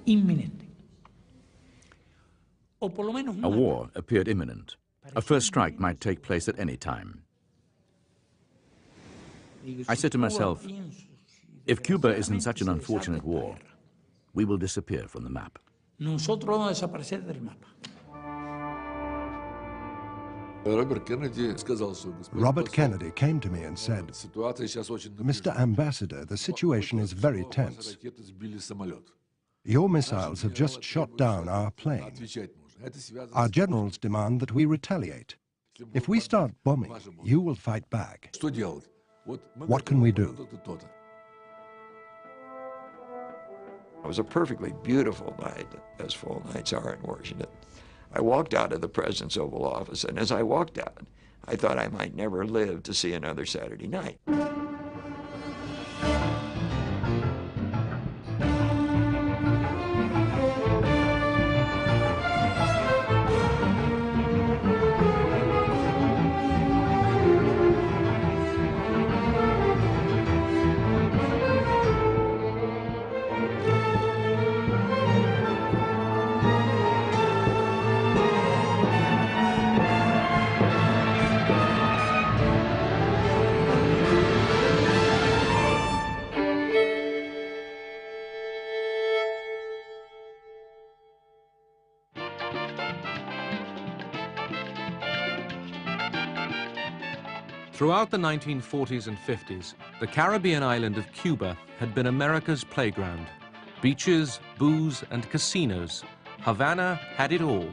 inminente. A war appeared imminent. A first strike might take place at any time. I said to myself, if Cuba is in such an unfortunate war, we will disappear from the map. Nosotros vamos a desaparecer del mapa. Robert Kennedy came to me and said, Mr. Ambassador, the situation is very tense. Your missiles have just shot down our plane. Our generals demand that we retaliate. If we start bombing, you will fight back. What can we do? It was a perfectly beautiful night, as fall nights are in Washington. I walked out of the President's Oval Office, and as I walked out, I thought I might never live to see another Saturday night. Throughout the 1940s and 50s, the Caribbean island of Cuba had been America's playground. Beaches, booze, and casinos. Havana had it all.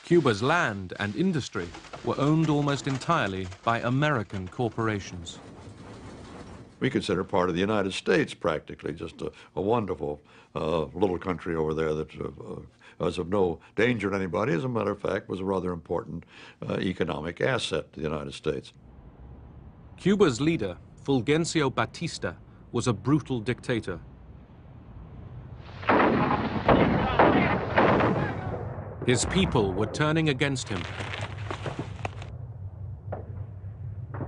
Cuba's land and industry were owned almost entirely by American corporations. We consider part of the United States practically, just a wonderful little country over there that was of no danger to anybody. As a matter of fact, was a rather important economic asset to the United States. Cuba's leader, Fulgencio Batista, was a brutal dictator. His people were turning against him.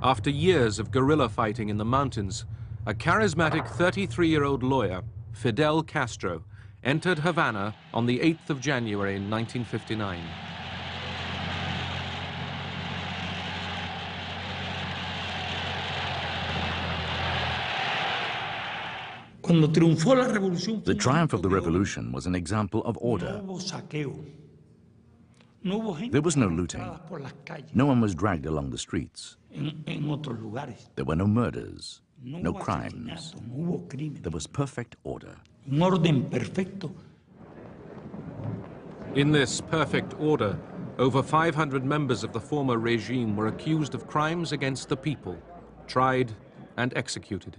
After years of guerrilla fighting in the mountains, a charismatic 33-year-old lawyer, Fidel Castro, entered Havana on the 8th of January 1959. The triumph of the revolution was an example of order. There was no looting. No one was dragged along the streets. There were no murders, no crimes. There was perfect order. In this perfect order, over 500 members of the former regime were accused of crimes against the people, tried and executed.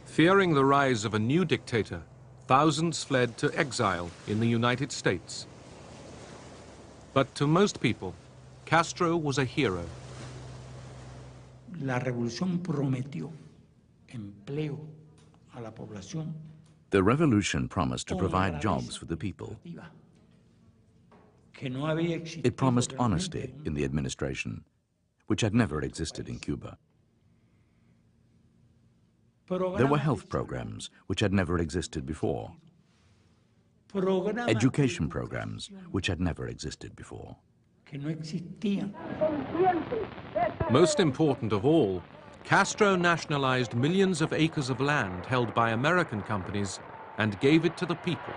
Fearing the rise of a new dictator, thousands fled to exile in the United States. But to most people, Castro was a hero. La revolución prometió empleo a la población. The revolution promised to provide jobs for the people. It promised honesty in the administration, which had never existed in Cuba. There were health programs which had never existed before. Education programs which had never existed before. Most important of all, Castro nationalized millions of acres of land held by American companies and gave it to the people.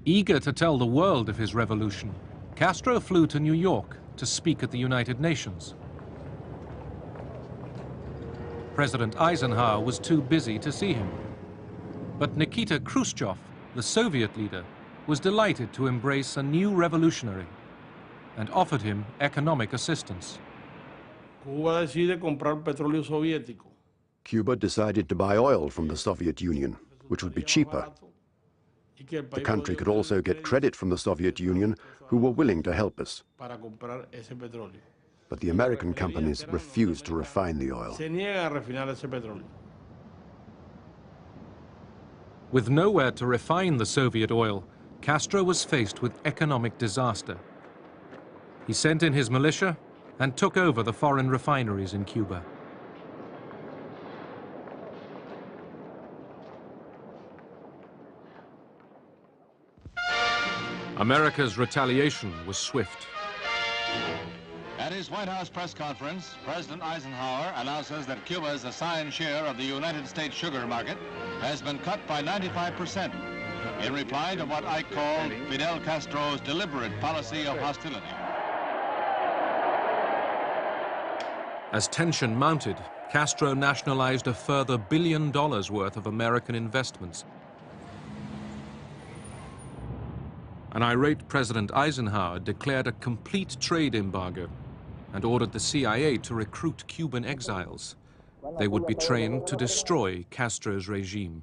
Eager to tell the world of his revolution, Castro flew to New York to speak at the United Nations. President Eisenhower was too busy to see him. But Nikita Khrushchev, the Soviet leader, was delighted to embrace a new revolutionary and offered him economic assistance. Cuba decided to buy oil from the Soviet Union, which would be cheaper. The country could also get credit from the Soviet Union, who were willing to help us. But the American companies refused to refine the oil. With nowhere to refine the Soviet oil, Castro was faced with economic disaster. He sent in his militia and took over the foreign refineries in Cuba. America's retaliation was swift. At his White House press conference, President Eisenhower announces that Cuba's assigned share of the United States sugar market has been cut by 95% in reply to what I call Fidel Castro's deliberate policy of hostility. As tension mounted, Castro nationalized a further $1 billion worth of American investments. An irate President Eisenhower declared a complete trade embargo and ordered the CIA to recruit Cuban exiles. They would be trained to destroy Castro's regime.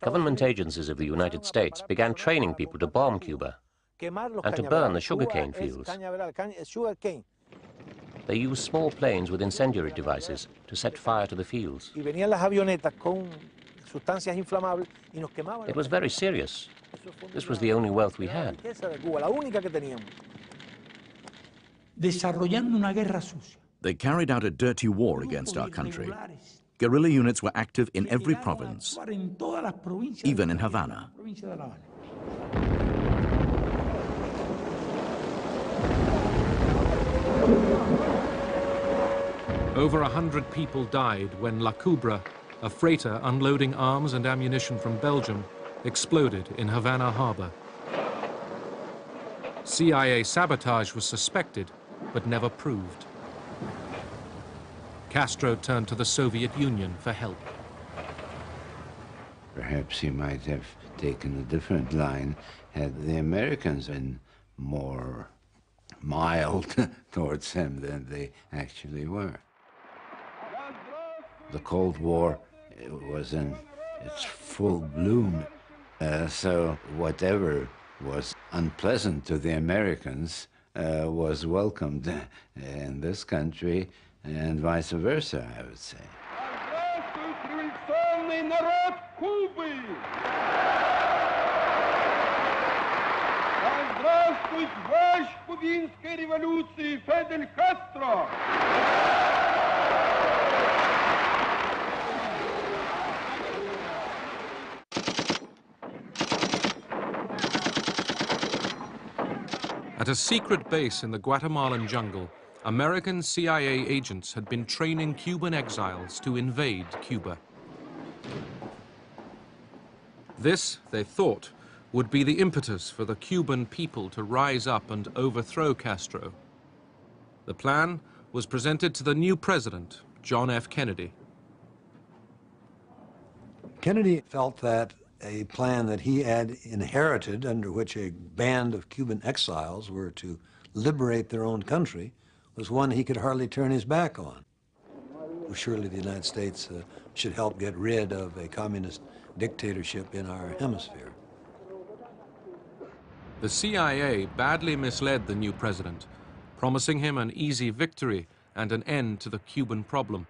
Government agencies of the United States began training people to bomb Cuba and to burn the sugarcane fields. They used small planes with incendiary devices to set fire to the fields. It was very serious. This was the only wealth we had. They carried out a dirty war against our country. Guerrilla units were active in every province, even in Havana. Over 100 people died when La Cubra, a freighter unloading arms and ammunition from Belgium, exploded in Havana harbor. CIA sabotage was suspected, but never proved. Castro turned to the Soviet Union for help. Perhaps he might have taken a different line had the Americans been more mild towards him than they actually were. The Cold War was in its full bloom, so whatever was unpleasant to the Americans was welcomed in this country, and vice versa, I would say. At a secret base in the Guatemalan jungle, American CIA agents had been training Cuban exiles to invade Cuba. This, they thought, would be the impetus for the Cuban people to rise up and overthrow Castro. The plan was presented to the new president, John F. Kennedy. Kennedy felt that a plan that he had inherited, under which a band of Cuban exiles were to liberate their own country, was one he could hardly turn his back on. Surely the United States should help get rid of a communist dictatorship in our hemisphere. The CIA badly misled the new president, promising him an easy victory and an end to the Cuban problem.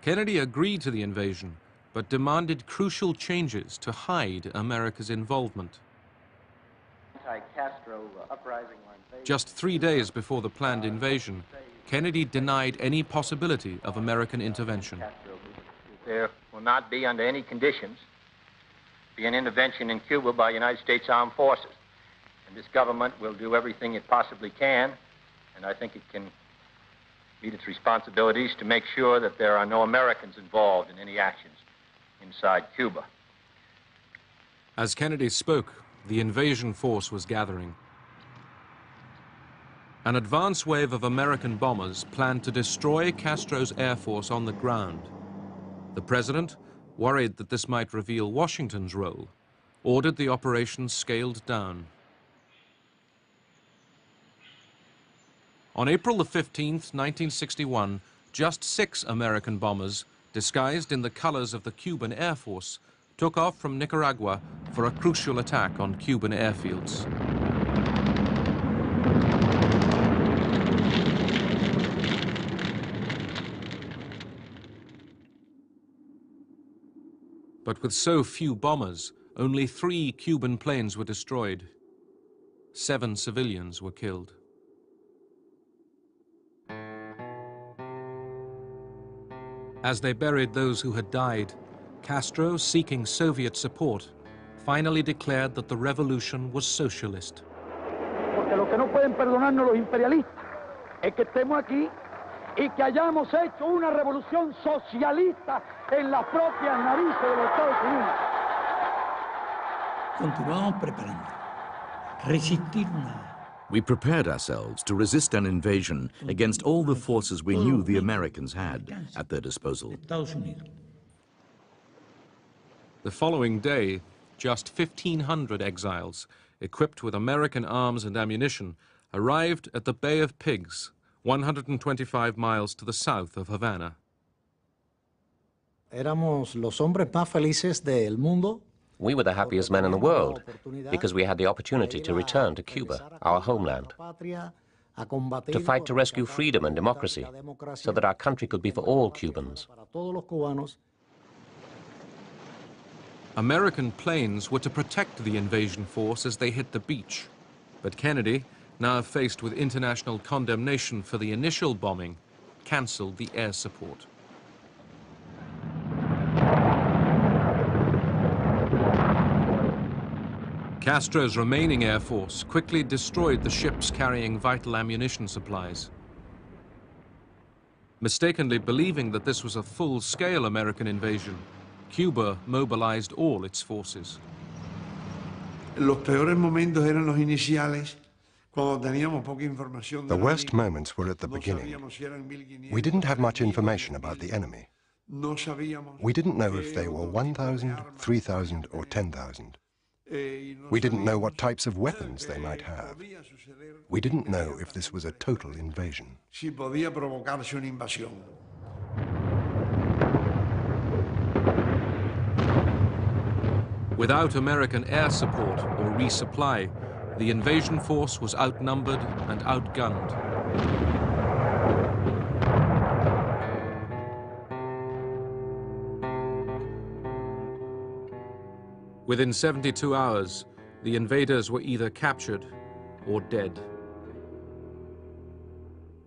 Kennedy agreed to the invasion, but demanded crucial changes to hide America's involvement. Just 3 days before the planned invasion, Kennedy denied any possibility of American intervention. There will not be, under any conditions, be an intervention in Cuba by United States Armed Forces. And this government will do everything it possibly can, and I think it can meet its responsibilities to make sure that there are no Americans involved in any actions inside Cuba. As Kennedy spoke, the invasion force was gathering. An advance wave of American bombers planned to destroy Castro's air force on the ground. The president, worried that this might reveal Washington's role, ordered the operation scaled down. On April the 15th, 1961, just 6 American bombers disguised in the colors of the Cuban Air Force, took off from Nicaragua for a crucial attack on Cuban airfields. But with so few bombers, only 3 Cuban planes were destroyed. 7 civilians were killed. As they buried those who had died, Castro, seeking Soviet support, finally declared that the revolution was socialist. Porque lo que no pueden perdonarnos los imperialistas es que estemos aquí y que hayamos hecho una revolución socialista en las propias narices de los Estados Unidos. Continuamos preparando. Resistir nada. We prepared ourselves to resist an invasion against all the forces we knew the Americans had at their disposal. The following day, just 1,500 exiles, equipped with American arms and ammunition, arrived at the Bay of Pigs, 125 miles to the south of Havana. Éramos los hombres más felices del mundo. We were the happiest men in the world because we had the opportunity to return to Cuba, our homeland, to fight to rescue freedom and democracy so that our country could be for all Cubans. American planes were to protect the invasion force as they hit the beach. But Kennedy, now faced with international condemnation for the initial bombing, cancelled the air support. Castro's remaining air force quickly destroyed the ships carrying vital ammunition supplies. Mistakenly believing that this was a full-scale American invasion, Cuba mobilized all its forces. Los peores momentos eran los iniciales, cuando teníamos poca información. The worst moments were at the beginning. We didn't have much information about the enemy. We didn't know if they were 1,000, 3,000 or 10,000. We didn't know what types of weapons they might have. We didn't know if this was a total invasion. Si podía provocarse una invasión. Without American air support or resupply, the invasion force was outnumbered and outgunned. Within 72 hours, the invaders were either captured or dead.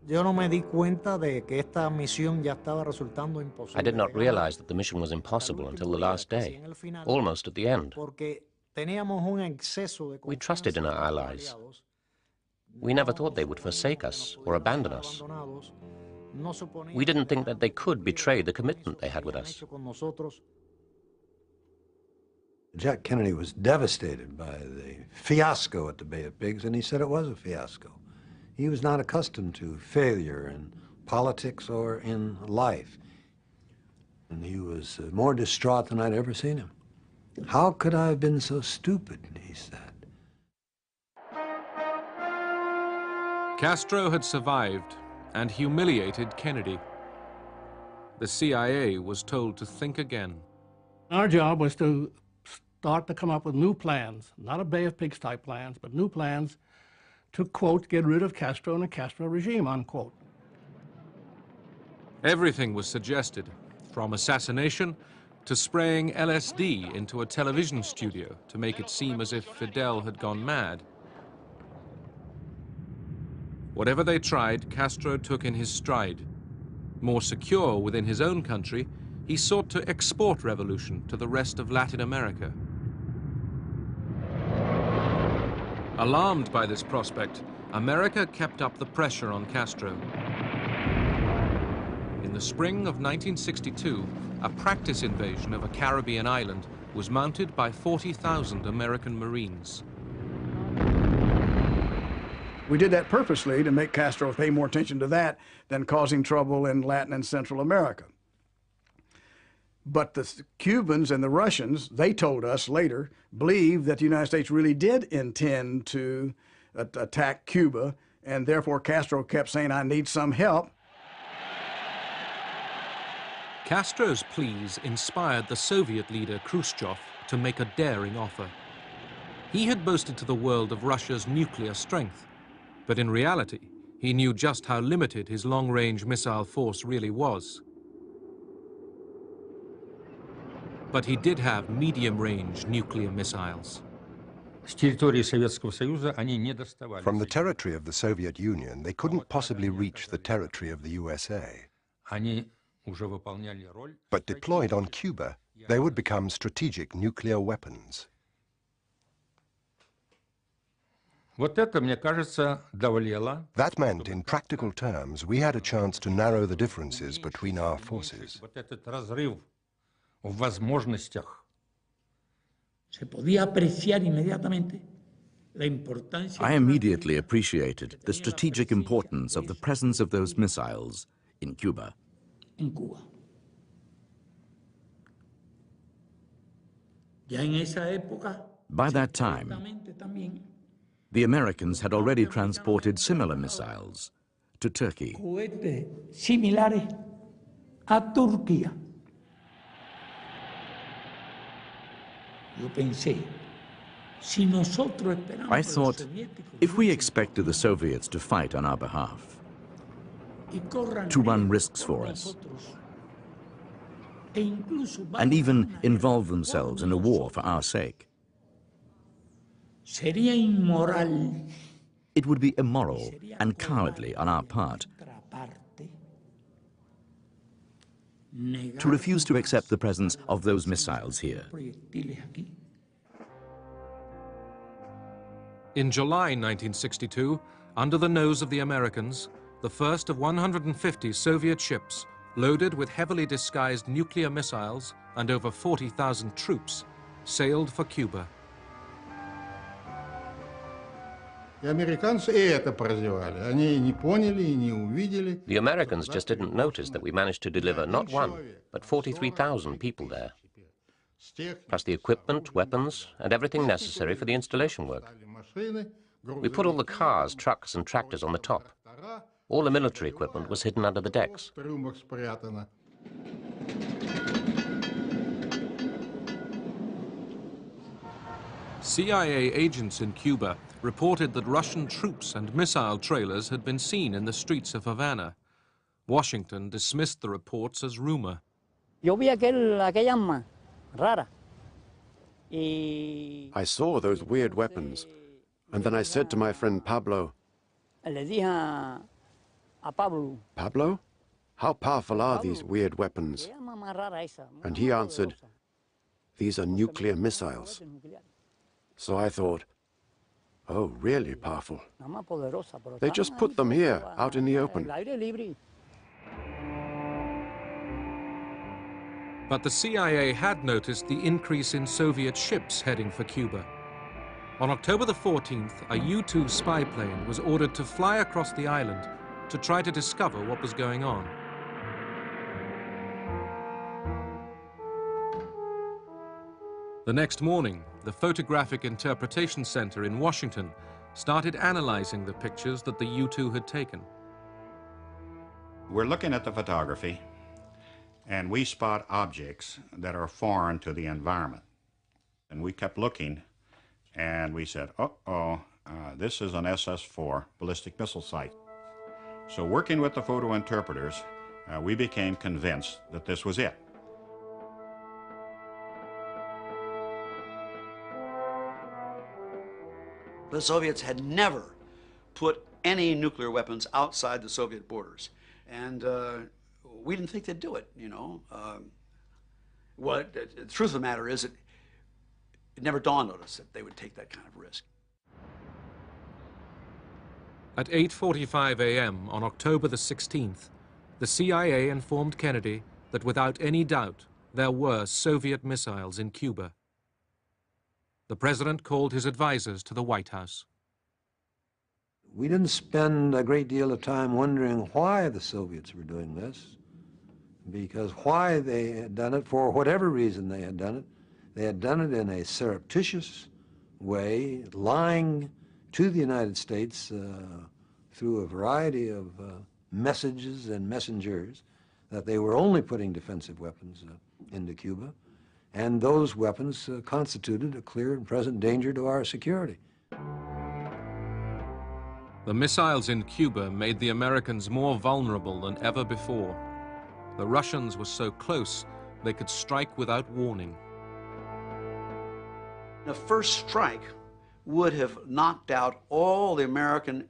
Yo no me di cuenta de que esta misión ya estaba resultando imposible. I did not realize that the mission was impossible until the last day, almost at the end. We trusted in our allies. We never thought they would forsake us or abandon us. We didn't think that they could betray the commitment they had with us. Jack Kennedy was devastated by the fiasco at the Bay of Pigs, and he said it was a fiasco. He was not accustomed to failure in politics or in life. And he was more distraught than I'd ever seen him. How could I have been so stupid, he said. Castro had survived and humiliated Kennedy. The CIA was told to think again. Our job was to start to come up with new plans, not a Bay of Pigs type plans, but new plans to, quote, get rid of Castro and the Castro regime, unquote. Everything was suggested, from assassination to spraying LSD into a television studio to make it seem as if Fidel had gone mad. Whatever they tried, Castro took in his stride. More secure within his own country, he sought to export revolution to the rest of Latin America. Alarmed by this prospect, America kept up the pressure on Castro. In the spring of 1962, a practice invasion of a Caribbean island was mounted by 40,000 American Marines. We did that purposely to make Castro pay more attention to that than causing trouble in Latin and Central America. But the Cubans and the Russians, they told us later, believed that the United States really did intend to attack Cuba, and therefore Castro kept saying, I need some help. Castro's pleas inspired the Soviet leader Khrushchev to make a daring offer. He had boasted to the world of Russia's nuclear strength, but in reality, he knew just how limited his long-range missile force really was. But he did have medium-range nuclear missiles. From the territory of the Soviet Union, they couldn't possibly reach the territory of the USA. But deployed on Cuba, they would become strategic nuclear weapons. That meant, in practical terms, we had a chance to narrow the differences between our forces. I immediately appreciated the strategic importance of the presence of those missiles in Cuba. By that time, the Americans had already transported similar missiles to Turkey. I thought, if we expected the Soviets to fight on our behalf, to run risks for us, and even involve themselves in a war for our sake, it would be immoral and cowardly on our part to refuse to accept the presence of those missiles here. In July 1962, under the nose of the Americans, the first of 150 Soviet ships, loaded with heavily disguised nuclear missiles and over 40,000 troops, sailed for Cuba. The Americans just didn't notice that we managed to deliver not one, but 43,000 people there, plus the equipment, weapons, and everything necessary for the installation work. We put all the cars, trucks, and tractors on the top. All the military equipment was hidden under the decks. CIA agents in Cuba reported that Russian troops and missile trailers had been seen in the streets of Havana. Washington dismissed the reports as rumor. I saw those weird weapons, and then I said to my friend Pablo, Pablo, how powerful are these weird weapons? And he answered, these are nuclear missiles. So I thought, oh, really powerful. They just put them here, out in the open. But the CIA had noticed the increase in Soviet ships heading for Cuba. On October the 14th, a U-2 spy plane was ordered to fly across the island to try to discover what was going on. The next morning, the Photographic Interpretation Center in Washington started analyzing the pictures that the U-2 had taken. We're looking at the photography, and we spot objects that are foreign to the environment. And we kept looking, and we said, this is an SS-4 ballistic missile site. So working with the photo interpreters, we became convinced that this was it. The Soviets had never put any nuclear weapons outside the Soviet borders. And we didn't think they'd do it, you know. Well, the truth of the matter is it never dawned on us that they would take that kind of risk. At 8:45 a.m. on October the 16th, the CIA informed Kennedy that without any doubt there were Soviet missiles in Cuba. The president called his advisors to the White House. We didn't spend a great deal of time wondering why the Soviets were doing this, because why they had done it, for whatever reason they had done it in a surreptitious way, lying to the United States through a variety of messages and messengers that they were only putting defensive weapons into Cuba, and those weapons constituted a clear and present danger to our security. The missiles in Cuba made the Americans more vulnerable than ever before. The Russians were so close, they could strike without warning. The first strike would have knocked out all the American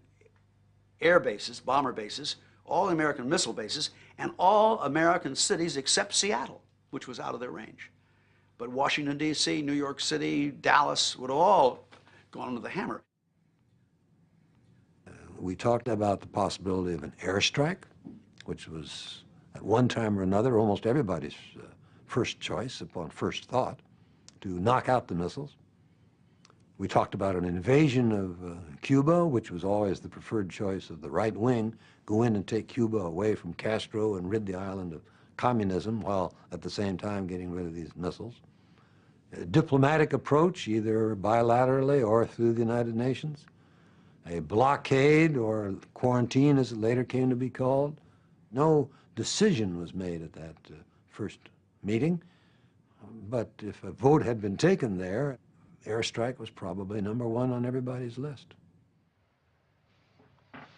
air bases, bomber bases, all the American missile bases, and all American cities except Seattle, which was out of their range. But Washington, D.C., New York City, Dallas would have all gone under the hammer. We talked about the possibility of an airstrike, which was at one time or another almost everybody's first choice upon first thought, to knock out the missiles. We talked about an invasion of Cuba, which was always the preferred choice of the right wing, go in and take Cuba away from Castro and rid the island of communism while at the same time getting rid of these missiles. A diplomatic approach, either bilaterally or through the United Nations. A blockade or quarantine, as it later came to be called. No decision was made at that first meeting, but if a vote had been taken there, airstrike was probably number one on everybody's list.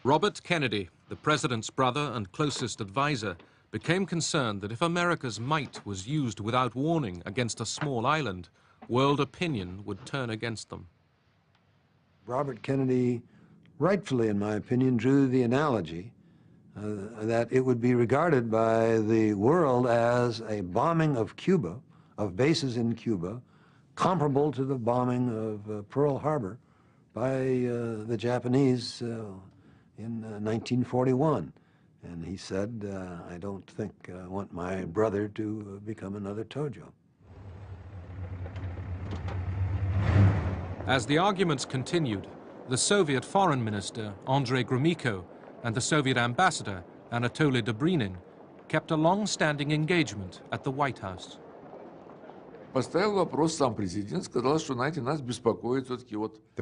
Robert Kennedy, the president's brother and closest advisor, became concerned that if America's might was used without warning against a small island, world opinion would turn against them. Robert Kennedy, rightfully in my opinion, drew the analogy that it would be regarded by the world as a bombing of Cuba, of bases in Cuba, comparable to the bombing of Pearl Harbor by the Japanese in 1941. And he said, I don't think I want my brother to become another Tojo. As the arguments continued, the Soviet foreign minister, Andrei Gromyko, and the Soviet ambassador, Anatoly Dobrynin, kept a long-standing engagement at the White House. The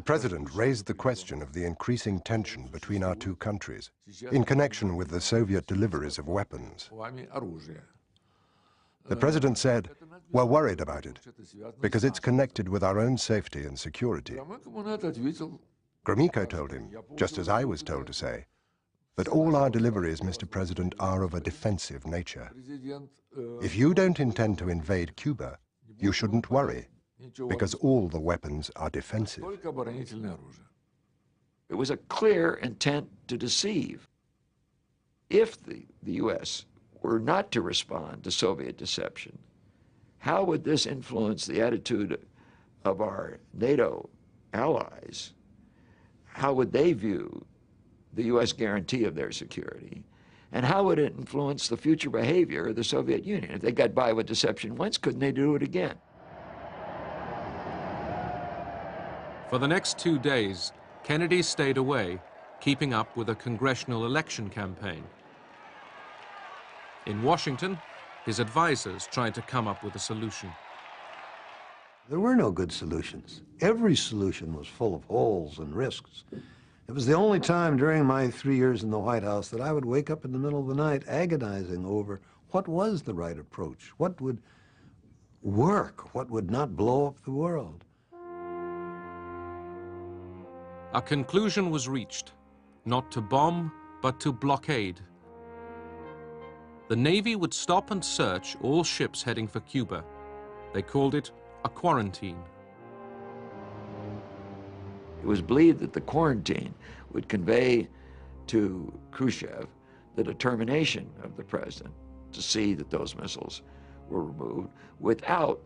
president raised the question of the increasing tension between our two countries in connection with the Soviet deliveries of weapons. The president said, "We're worried about it because it's connected with our own safety and security." Gromyko told him, just as I was told to say, that all our deliveries, Mr. President, are of a defensive nature. If you don't intend to invade Cuba, you shouldn't worry, because all the weapons are defensive. It was a clear intent to deceive. If the U.S. were not to respond to Soviet deception, how would this influence the attitude of our NATO allies? How would they view the U.S. guarantee of their security? And how would it influence the future behavior of the Soviet Union? If they got by with deception once, couldn't they do it again? For the next 2 days, Kennedy stayed away, keeping up with a congressional election campaign. In Washington, his advisors tried to come up with a solution. There were no good solutions. Every solution was full of holes and risks. It was the only time during my 3 years in the White House that I would wake up in the middle of the night agonizing over what was the right approach, what would work, what would not blow up the world. A conclusion was reached, not to bomb, but to blockade. The Navy would stop and search all ships heading for Cuba. They called it a quarantine. It was believed that the quarantine would convey to Khrushchev the determination of the president to see that those missiles were removed without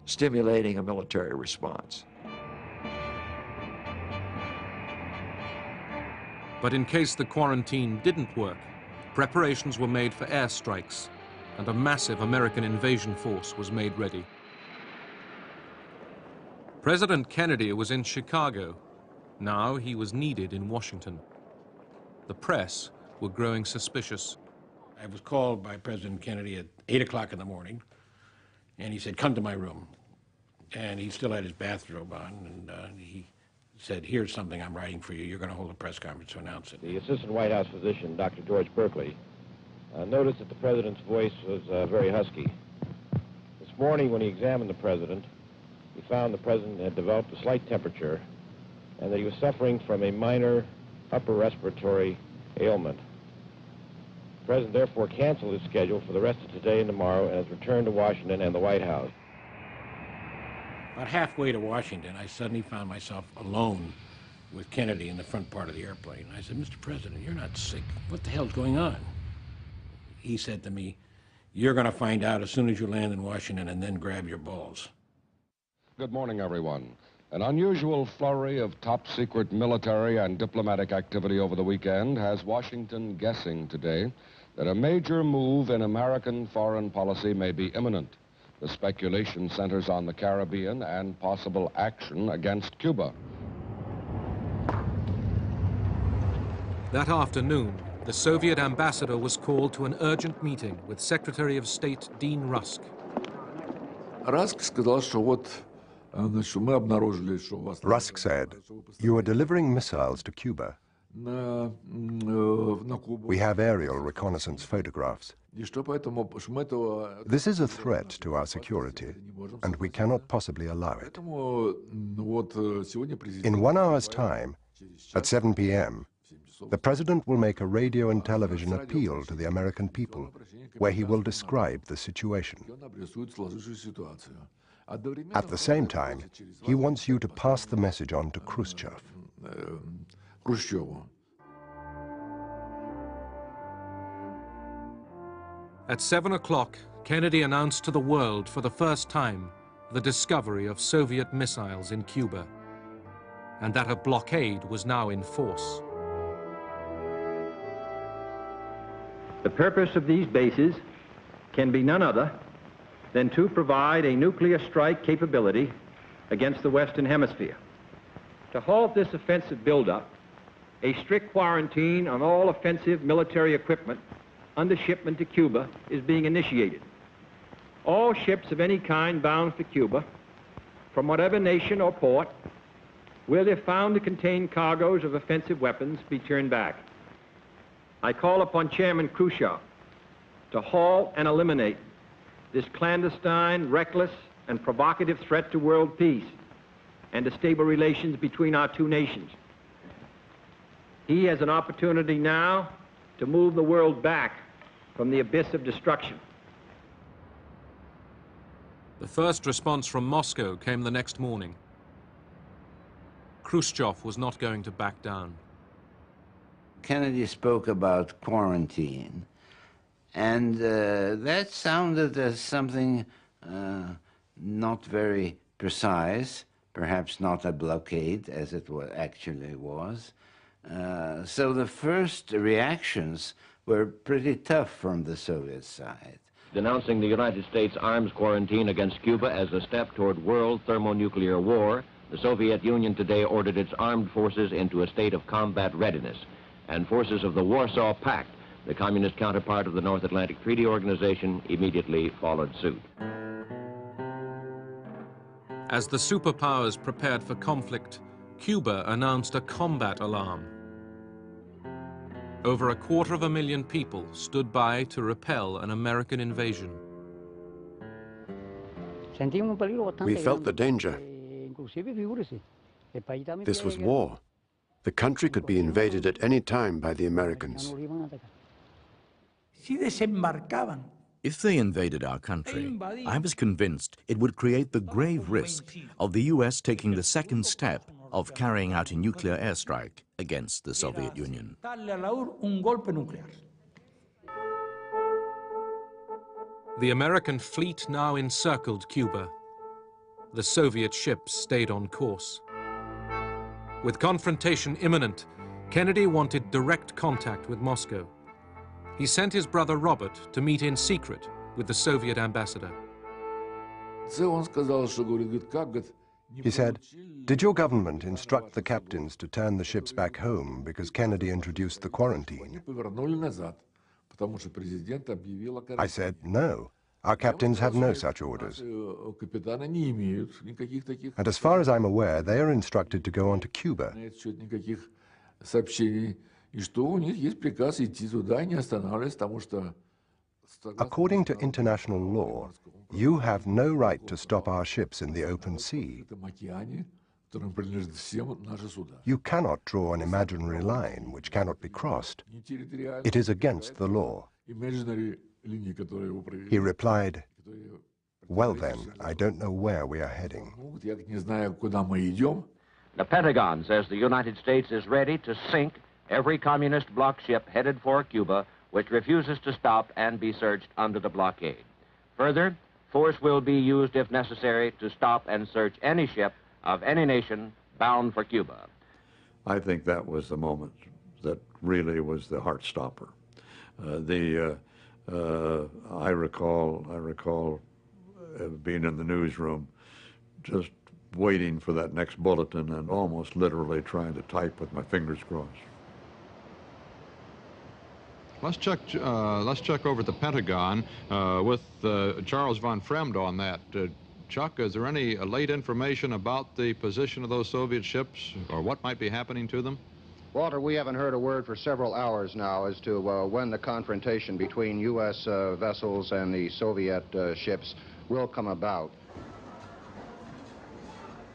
stimulating a military response. But in case the quarantine didn't work, preparations were made for airstrikes, and a massive American invasion force was made ready. President Kennedy was in Chicago. Now he was needed in Washington. The press were growing suspicious. I was called by President Kennedy at 8 o'clock in the morning, and he said, "Come to my room." And he still had his bathrobe on, and he said, "Here's something I'm writing for you. You're going to hold a press conference to announce it." The Assistant White House Physician, Dr. George Berkeley, noticed that the president's voice was very husky. This morning, when he examined the president, he found the president had developed a slight temperature and that he was suffering from a minor upper respiratory ailment. The president therefore canceled his schedule for the rest of today and tomorrow and has returned to Washington and the White House. About halfway to Washington, I suddenly found myself alone with Kennedy in the front part of the airplane. I said, Mr. President, you're not sick. What the hell's going on? He said to me, you're going to find out as soon as you land in Washington and then grab your balls. Good morning, everyone. An unusual flurry of top-secret military and diplomatic activity over the weekend has Washington guessing today that a major move in American foreign policy may be imminent. The speculation centers on the Caribbean and possible action against Cuba. That afternoon, the Soviet ambassador was called to an urgent meeting with Secretary of State Dean Rusk. Rusk said, "You are delivering missiles to Cuba. We have aerial reconnaissance photographs. This is a threat to our security, and we cannot possibly allow it. In 1 hour's time, at 7 p.m., the President will make a radio and television appeal to the American people, where he will describe the situation. At the same time, he wants you to pass the message on to Khrushchev." At 7 o'clock, Kennedy announced to the world for the first time the discovery of Soviet missiles in Cuba, and that a blockade was now in force. The purpose of these bases can be none other than to provide a nuclear strike capability against the Western Hemisphere. To halt this offensive buildup, a strict quarantine on all offensive military equipment under shipment to Cuba is being initiated. All ships of any kind bound for Cuba, from whatever nation or port, where they're found to contain cargoes of offensive weapons, be turned back. I call upon Chairman Khrushchev to halt and eliminate this clandestine, reckless, and provocative threat to world peace and to stable relations between our two nations. He has an opportunity now to move the world back from the abyss of destruction. The first response from Moscow came the next morning. Khrushchev was not going to back down. Kennedy spoke about quarantine, and that sounded as something not very precise, perhaps not a blockade as it actually was. So the first reactions were pretty tough from the Soviet side. Denouncing the United States arms quarantine against Cuba as a step toward world thermonuclear war, the Soviet Union today ordered its armed forces into a state of combat readiness, and forces of the Warsaw Pact, the communist counterpart of the North Atlantic Treaty Organization, immediately followed suit. As the superpowers prepared for conflict, Cuba announced a combat alarm. Over 250,000 people stood by to repel an American invasion. We felt the danger. This was war. The country could be invaded at any time by the Americans. If they invaded our country, I was convinced it would create the grave risk of the U.S. taking the second step of carrying out a nuclear airstrike against the Soviet Union. The American fleet now encircled Cuba. The Soviet ships stayed on course. With confrontation imminent, Kennedy wanted direct contact with Moscow. He sent his brother Robert to meet in secret with the Soviet ambassador. He said, "Did your government instruct the captains to turn the ships back home because Kennedy introduced the quarantine?" I said, "No, our captains have no such orders. And as far as I'm aware, they are instructed to go on to Cuba." According to international law, you have no right to stop our ships in the open sea. You cannot draw an imaginary line which cannot be crossed. It is against the law. He replied, "Well then, I don't know where we are heading." The Pentagon says the United States is ready to sink every communist bloc ship headed for Cuba which refuses to stop and be searched under the blockade. Further, force will be used if necessary to stop and search any ship of any nation bound for Cuba. I think that was the moment that really was the heart stopper. I recall being in the newsroom, just waiting for that next bulletin and almost literally trying to type with my fingers crossed. Let's check over at the Pentagon with Charles von Fremd on that. Chuck, is there any late information about the position of those Soviet ships or what might be happening to them? Walter, we haven't heard a word for several hours now as to when the confrontation between U.S. vessels and the Soviet ships will come about.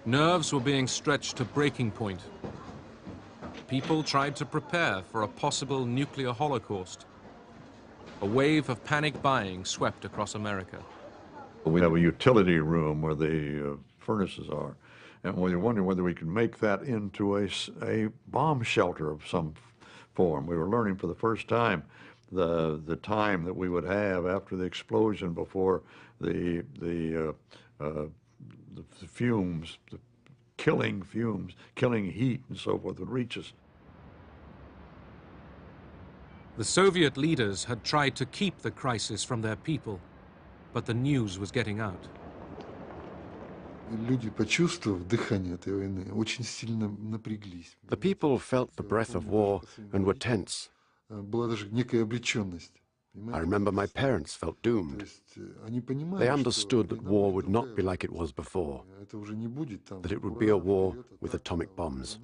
Nerves were being stretched to breaking point. People tried to prepare for a possible nuclear holocaust. A wave of panic buying swept across America. We have a utility room where the furnaces are, and we wondered whether we could make that into a bomb shelter of some form. We were learning for the first time the time that we would have after the explosion before the fumes, the killing fumes, killing heat and so forth would reach us. The Soviet leaders had tried to keep the crisis from their people, but the news was getting out. The people felt the breath of war and were tense. I remember my parents felt doomed. They understood that war would not be like it was before, that it would be a war with atomic bombs.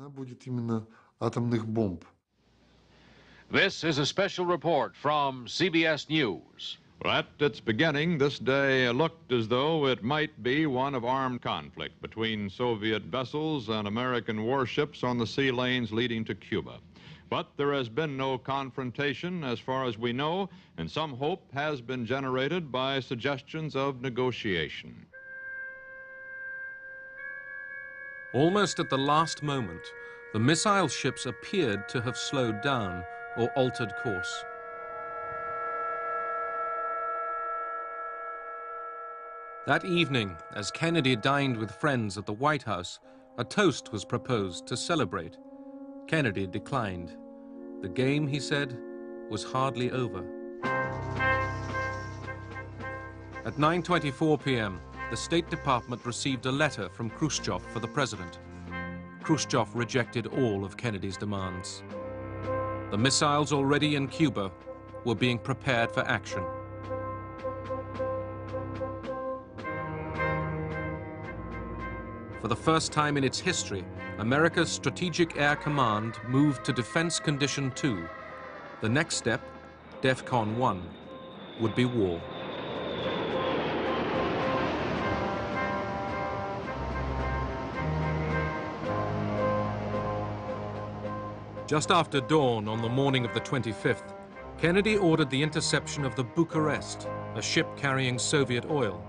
This is a special report from CBS News. At its beginning, this day looked as though it might be one of armed conflict between Soviet vessels and American warships on the sea lanes leading to Cuba. But there has been no confrontation as far as we know, and some hope has been generated by suggestions of negotiation. Almost at the last moment, the missile ships appeared to have slowed down or altered course. That evening, as Kennedy dined with friends at the White House, a toast was proposed to celebrate. Kennedy declined. The game, he said, was hardly over. At 9:24 p.m., the State Department received a letter from Khrushchev for the president. Khrushchev rejected all of Kennedy's demands. The missiles already in Cuba were being prepared for action. For the first time in its history, America's Strategic Air Command moved to Defense Condition 2. The next step, DEFCON 1, would be war. Just after dawn on the morning of the 25th, Kennedy ordered the interception of the Bucharest, a ship carrying Soviet oil.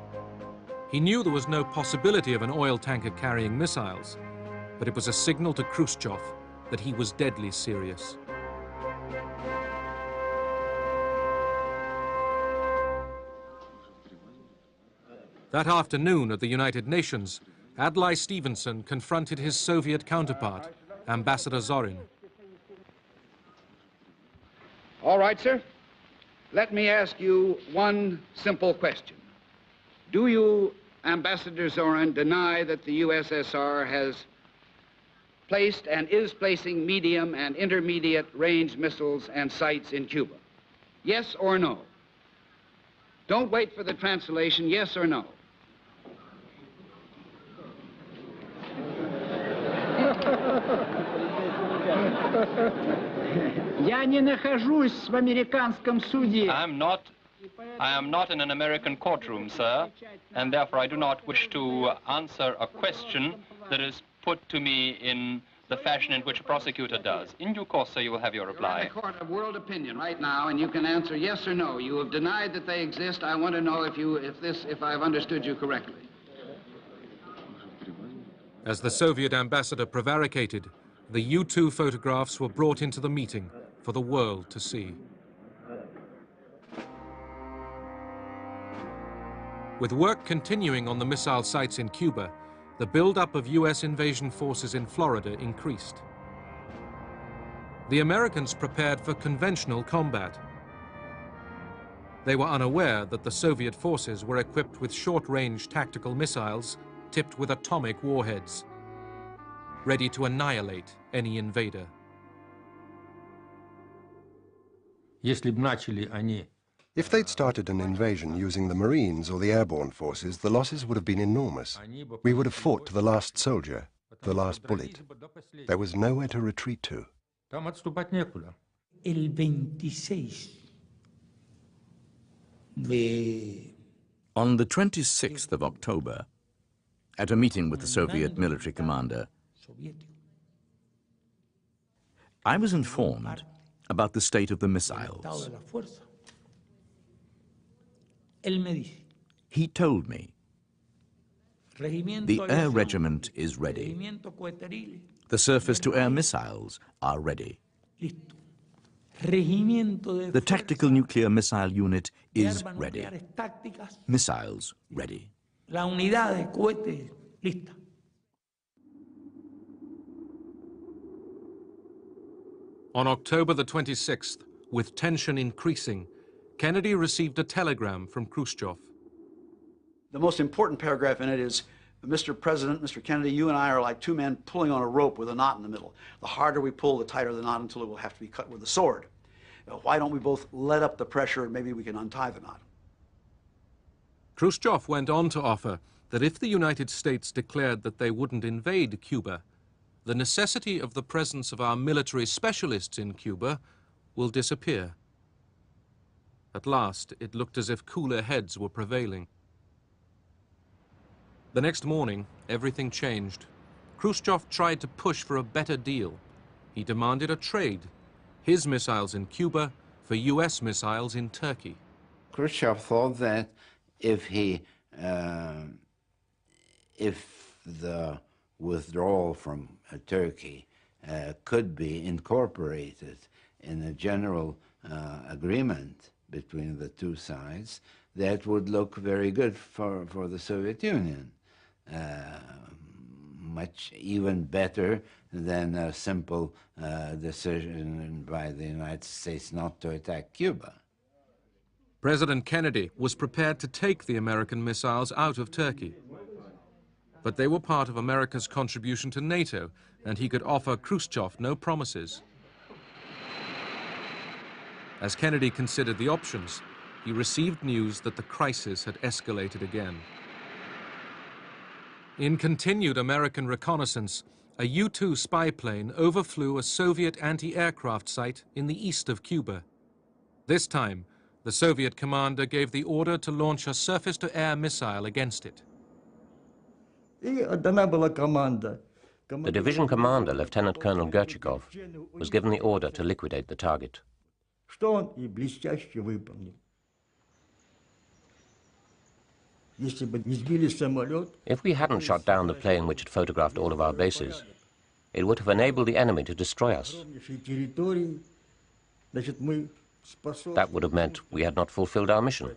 He knew there was no possibility of an oil tanker carrying missiles, but it was a signal to Khrushchev that he was deadly serious. That afternoon at the United Nations, Adlai Stevenson confronted his Soviet counterpart, Ambassador Zorin. All right, sir. Let me ask you one simple question. Do you, Ambassador Zorin, deny that the USSR has placed and is placing medium and intermediate range missiles and sights in Cuba? Yes or no? Don't wait for the translation, yes or no? I am not in an American courtroom, sir, and therefore I do not wish to answer a question that is put to me in the fashion in which a prosecutor does. In due course, sir, you will have your reply. You're in a court of world opinion right now, and you can answer yes or no. You have denied that they exist. I want to know if I've understood you correctly. As the Soviet ambassador prevaricated, the U-2 photographs were brought into the meeting for the world to see. With work continuing on the missile sites in Cuba, the buildup of U.S. invasion forces in Florida increased. The Americans prepared for conventional combat. They were unaware that the Soviet forces were equipped with short-range tactical missiles tipped with atomic warheads, ready to annihilate any invader. If they'd started an invasion using the Marines or the airborne forces, the losses would have been enormous. We would have fought to the last soldier, the last bullet. There was nowhere to retreat to. On the 26th of October, at a meeting with the Soviet military commander, I was informed about the state of the missiles. He told me, the air regiment is ready. The surface-to-air missiles are ready. The tactical nuclear missile unit is ready. Missiles ready. On October the 26th, with tension increasing, Kennedy received a telegram from Khrushchev. The most important paragraph in it is, Mr. President, Mr. Kennedy, you and I are like two men pulling on a rope with a knot in the middle. The harder we pull, the tighter the knot until it will have to be cut with a sword. Why don't we both let up the pressure and maybe we can untie the knot? Khrushchev went on to offer that if the United States declared that they wouldn't invade Cuba, the necessity of the presence of our military specialists in Cuba will disappear. At last, it looked as if cooler heads were prevailing. The next morning, everything changed. Khrushchev tried to push for a better deal. He demanded a trade, his missiles in Cuba for US missiles in Turkey. Khrushchev thought that if the withdrawal from Turkey could be incorporated in a general agreement between the two sides, that would look very good for the Soviet Union. Much even better than a simple decision by the United States not to attack Cuba. President Kennedy was prepared to take the American missiles out of Turkey. But they were part of America's contribution to NATO, and he could offer Khrushchev no promises. As Kennedy considered the options, he received news that the crisis had escalated again. In continued American reconnaissance, a U-2 spy plane overflew a Soviet anti-aircraft site in the east of Cuba. This time, the Soviet commander gave the order to launch a surface-to-air missile against it. The division commander, Lieutenant Colonel Gorchakov, was given the order to liquidate the target. If we hadn't shot down the plane which had photographed all of our bases, it would have enabled the enemy to destroy us. That would have meant we had not fulfilled our mission.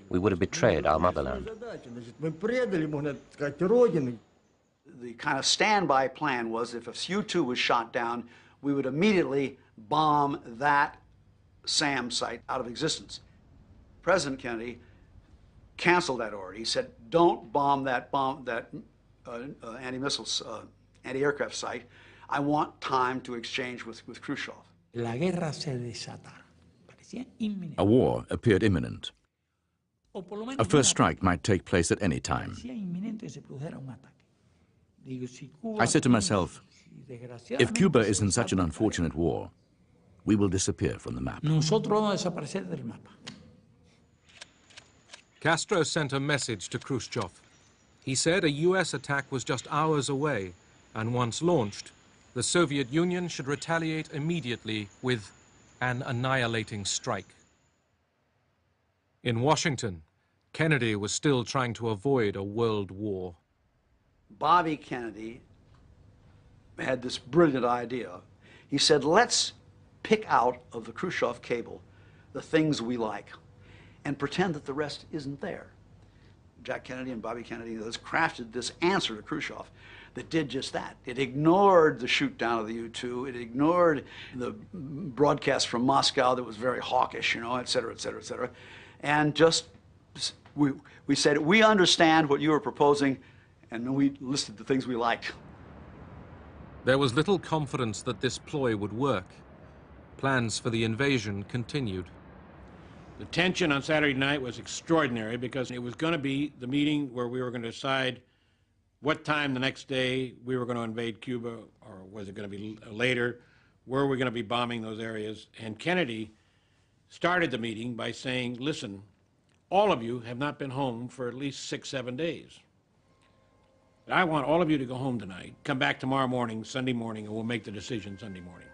We would have betrayed our motherland. The kind of standby plan was if a U-2 was shot down, we would immediately bomb that SAM site out of existence. President Kennedy canceled that order. He said, don't bomb that anti-aircraft site. I want time to exchange with Khrushchev. A war appeared imminent. A first strike might take place at any time. I said to myself, If Cuba is in such an unfortunate war, we will disappear from the map. Nosotros vamos a desaparecer del mapa. Castro sent a message to Khrushchev. He said a US attack was just hours away, and once launched, the Soviet Union should retaliate immediately with an annihilating strike. In Washington, Kennedy was still trying to avoid a world war. Bobby Kennedy had this brilliant idea. He said, let's pick out of the Khrushchev cable the things we like and pretend that the rest isn't there. Jack Kennedy and Bobby Kennedy crafted this answer to Khrushchev that did just that. It ignored the shoot down of the U-2. It ignored the broadcast from Moscow that was very hawkish, you know, et cetera, et cetera, et cetera. And just, we said, we understand what you were proposing, and then we listed the things we liked. There was little confidence that this ploy would work. Plans for the invasion continued. The tension on Saturday night was extraordinary because it was going to be the meeting where we were going to decide what time the next day we were going to invade Cuba, or was it going to be later, where were we going to be bombing those areas. And Kennedy started the meeting by saying, listen, all of you have not been home for at least 6-7 days. I want all of you to go home tonight, come back tomorrow morning, Sunday morning, and we'll make the decision Sunday morning.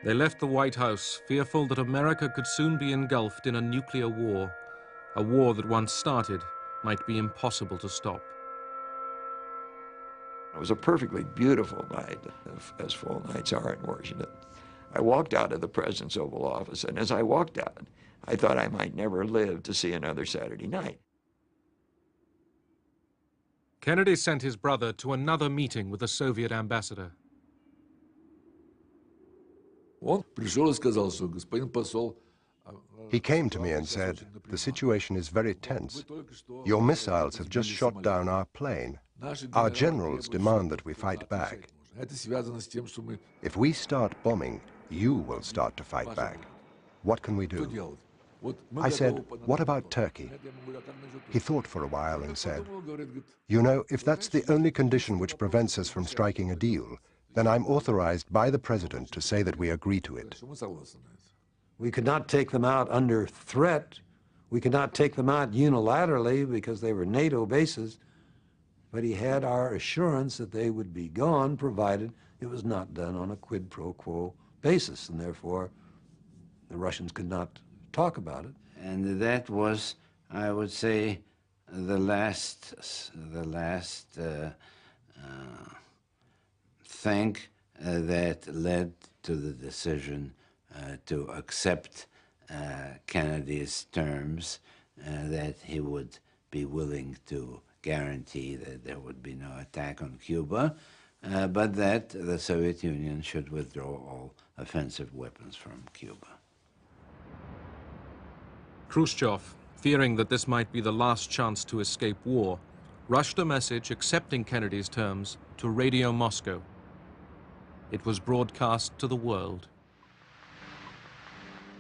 They left the White House fearful that America could soon be engulfed in a nuclear war, a war that once started might be impossible to stop. It was a perfectly beautiful night, as full nights are in Washington. I walked out of the President's Oval Office, and as I walked out, I thought I might never live to see another Saturday night. Kennedy sent his brother to another meeting with the Soviet ambassador. He came to me and said, the situation is very tense. Your missiles have just shot down our plane. Our generals demand that we fight back. If we start bombing, you will start to fight back. What can we do? I said, what about Turkey? He thought for a while and said, you know, if that's the only condition which prevents us from striking a deal, then I'm authorized by the President to say that we agree to it. We could not take them out under threat. We could not take them out unilaterally because they were NATO bases. But he had our assurance that they would be gone, provided it was not done on a quid pro quo basis, and therefore the Russians could not talk about it. And that was, I would say, the last thing that led to the decision to accept Kennedy's terms, that he would be willing to guarantee that there would be no attack on Cuba, but that the Soviet Union should withdraw all offensive weapons from Cuba. Khrushchev, fearing that this might be the last chance to escape war, rushed a message accepting Kennedy's terms to Radio Moscow. It was broadcast to the world.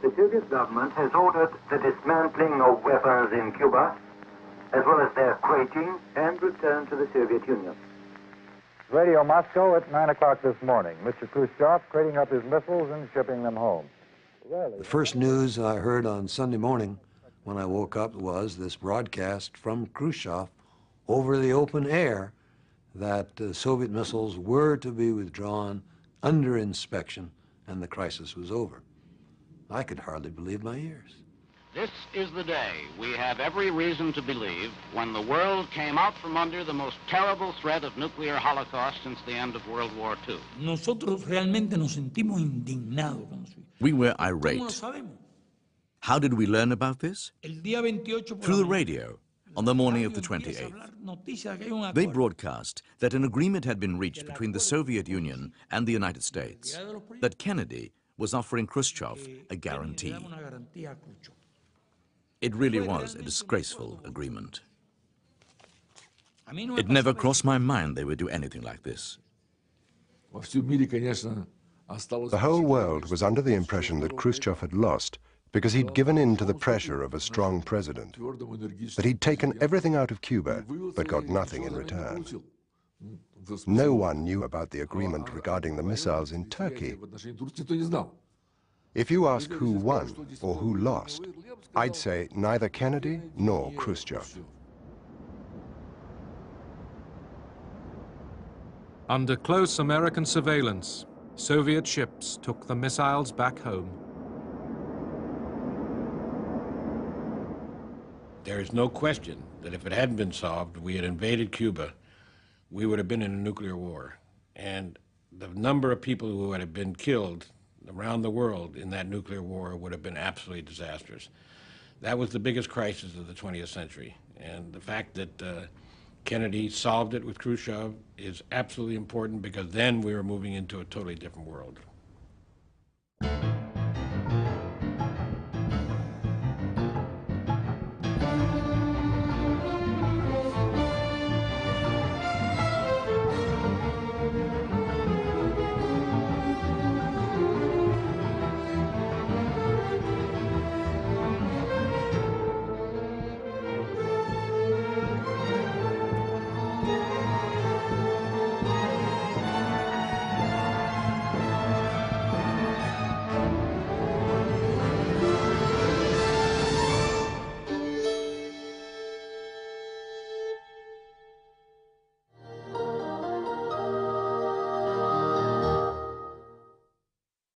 The Soviet government has ordered the dismantling of weapons in Cuba, as well as their crating and return to the Soviet Union. Radio Moscow at 9 o'clock this morning. Mr. Khrushchev crating up his missiles and shipping them home. The first news I heard on Sunday morning when I woke up was this broadcast from Khrushchev over the open air that Soviet missiles were to be withdrawn under inspection and the crisis was over. I could hardly believe my ears. This is the day we have every reason to believe when the world came out from under the most terrible threat of nuclear holocaust since the end of World War II. Nosotros realmente nos sentimos indignados. We were irate. How did we learn about this? Through the radio, on the morning of the 28th. They broadcast that an agreement had been reached between the Soviet Union and the United States, that Kennedy was offering Khrushchev a guarantee. It really was a disgraceful agreement. It never crossed my mind they would do anything like this. The whole world was under the impression that Khrushchev had lost because he'd given in to the pressure of a strong president, that he'd taken everything out of Cuba but got nothing in return. No one knew about the agreement regarding the missiles in Turkey. If you ask who won or who lost, I'd say neither Kennedy nor Khrushchev. Under close American surveillance, Soviet ships took the missiles back home. There is no question that if it hadn't been solved, we had invaded Cuba, we would have been in a nuclear war. And the number of people who would have been killed around the world in that nuclear war would have been absolutely disastrous. That was the biggest crisis of the 20th century. And the fact that Kennedy solved it with Khrushchev is absolutely important, because then we were moving into a totally different world.